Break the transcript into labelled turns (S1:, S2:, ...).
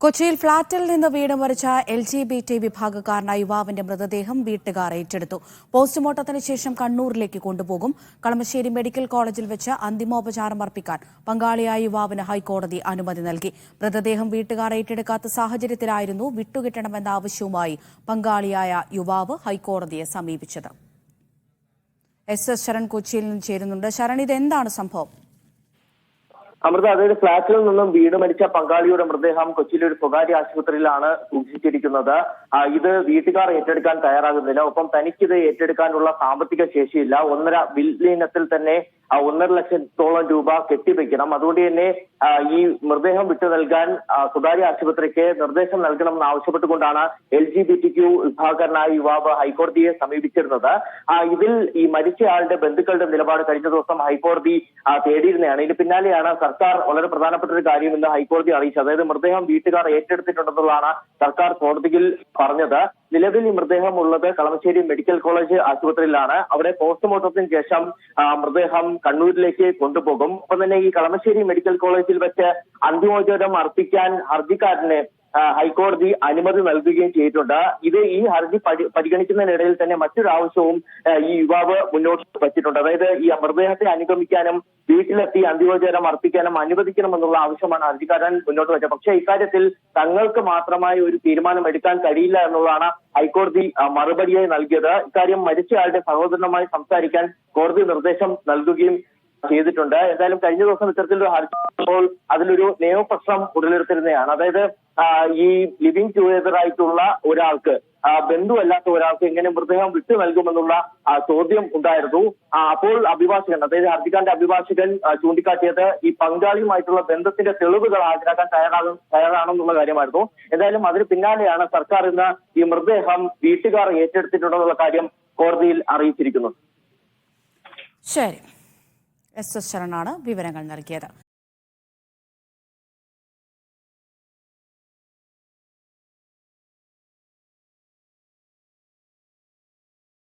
S1: കൊച്ചിയിൽ ഫ്ളാറ്റിൽ നിന്ന് വീട് മരിച്ച LGBT വിഭാഗക്കാരനായ യുവാവിന്റെ മൃതദേഹം വീട്ടുകാർ ഏറ്റെടുത്തു. പോസ്റ്റ്മോർട്ടത്തിന് ശേഷം കണ്ണൂരിലേക്ക് കൊണ്ടുപോകും. കളമശ്ശേരി മെഡിക്കൽ കോളേജിൽ വെച്ച് അന്തിമോപചാരം അർപ്പിക്കാൻ പങ്കാളിയായ യുവാവിന് ഹൈക്കോടതി അനുമതി നൽകി. മൃതദേഹം വീട്ടുകാർ ഏറ്റെടുക്കാത്ത സാഹചര്യത്തിലായിരുന്നു വിട്ടുകിട്ടണമെന്ന ആവശ്യവുമായി പങ്കാളിയായ യുവാവ് ഹൈക്കോടതിയെ സമീപിച്ചത്. SS ശരൺ കൊച്ചിയിൽ നിന്ന് ചേരുന്നുണ്ട്. ശരൺ, ഇതെന്താണ് സംഭവം?
S2: അമൃത, അതായത് ഫ്ളാറ്റിൽ നിന്നും വീട് മരിച്ച പങ്കാളിയുടെ മൃതദേഹം കൊച്ചിയിലെ ഒരു സ്വകാര്യ ആശുപത്രിയിലാണ് സൂക്ഷിച്ചിരിക്കുന്നത്. ഇത് വീട്ടുകാർ ഏറ്റെടുക്കാൻ തയ്യാറാകുന്നില്ല. ഒപ്പം തനിക്കിത് ഏറ്റെടുക്കാനുള്ള സാമ്പത്തിക ശേഷിയില്ല. 1.5 ബില്യണത്തിൽ തന്നെ 1.5 ലക്ഷത്തോളം രൂപ കെട്ടിവെക്കണം. അതുകൊണ്ട് തന്നെ ഈ മൃതദേഹം വിട്ടു നൽകാൻ സ്വകാര്യ ആശുപത്രിക്ക് നിർദ്ദേശം നൽകണമെന്ന് ആവശ്യപ്പെട്ടുകൊണ്ടാണ് LGBTQ വിഭാഗക്കാരനായ യുവാവ് ഹൈക്കോടതിയെ സമീപിച്ചിരുന്നത്. ഇതിൽ ഈ മരിച്ചയാളുടെ ബന്ധുക്കളുടെ നിലപാട് കഴിഞ്ഞ ദിവസം ഹൈക്കോടതി തേടിയിരുന്നതാണ്. ഇതിന് പിന്നാലെയാണ് സർക്കാർ വളരെ പ്രധാനപ്പെട്ട ഒരു കാര്യം ഇന്ന് ഹൈക്കോടതി അറിയിച്ചത്. അതായത് മൃതദേഹം വീട്ടുകാർ ഏറ്റെടുത്തിട്ടുണ്ടെന്നുള്ളതാണ് സർക്കാർ കോടതിയിൽ പറഞ്ഞത്. നിലവിൽ ഈ മൃതദേഹം ഉള്ളത് കളമശ്ശേരി മെഡിക്കൽ കോളേജ് ആശുപത്രിയിലാണ്. അവിടെ പോസ്റ്റ്മോർട്ടത്തിന് ശേഷം മൃതദേഹം കണ്ണൂരിലേക്ക് കൊണ്ടുപോകും. ഒപ്പം തന്നെ ഈ കളമശ്ശേരി മെഡിക്കൽ കോളേജിൽ വെച്ച് അന്തിമോപചാരം അർപ്പിക്കാൻ ഹർജിക്കാരന് ഹൈക്കോടതി അനുമതി നൽകുകയും ചെയ്തിട്ടുണ്ട്. ഈ ഹർജി പരിഗണിക്കുന്നതിനിടയിൽ തന്നെ മറ്റൊരു ആവശ്യവും ഈ യുവാവ് മുന്നോട്ട് വച്ചിട്ടുണ്ട്. അതായത് ഈ മൃതദേഹത്തെ അനുഗമിക്കാനും വീട്ടിലെത്തി അന്തിമോപചാരം അർപ്പിക്കാനും അനുവദിക്കണമെന്നുള്ള ആവശ്യമാണ് ഹർജിക്കാരൻ മുന്നോട്ട് വെച്ചത്. പക്ഷേ ഇക്കാര്യത്തിൽ തങ്ങൾക്ക് മാത്രമായി ഒരു തീരുമാനം എടുക്കാൻ കഴിയില്ല എന്നുള്ളതാണ് ഹൈക്കോടതി മറുപടിയായി നൽകിയത്. ഇക്കാര്യം മരിച്ചയാളുടെ സഹോദരനുമായി സംസാരിക്കാൻ കോടതി നിർദ്ദേശം നൽകുകയും ചെയ്തിട്ടുണ്ട്. എന്തായാലും കഴിഞ്ഞ ദിവസം ഇത്തരത്തിലൊരു ഹർജി വന്നപ്പോൾ അതിലൊരു നിയമപ്രശ്നം ഉടലെടുത്തിരുന്നതാണ്. അതായത് ഈ ലിവിംഗ് ടുഗദർ ആയിട്ടുള്ള ഒരാൾക്ക്, ബന്ധുവല്ലാത്ത ഒരാൾക്ക് എങ്ങനെ മൃതദേഹം വിട്ടു നൽകുമെന്നുള്ള ചോദ്യം ഉണ്ടായിരുന്നു. അപ്പോൾ അഭിഭാഷകൻ, അതായത് ഹർജിക്കാരന്റെ അഭിഭാഷകൻ ചൂണ്ടിക്കാട്ടിയത് ഈ പങ്കാളിയുമായിട്ടുള്ള ബന്ധത്തിന്റെ തെളിവുകൾ ഹാജരാക്കാൻ തയ്യാറാണെന്നുള്ള കാര്യമായിരുന്നു. എന്തായാലും അതിന് പിന്നാലെയാണ് സർക്കാർ ഇന്ന് ഈ മൃതദേഹം വീട്ടുകാർ ഏറ്റെടുത്തിട്ടുണ്ടെന്നുള്ള കാര്യം കോടതിയിൽ അറിയിച്ചിരിക്കുന്നത്.
S1: ശരി, SS ശരണാണ് വിവരങ്ങൾ നൽകിയത്.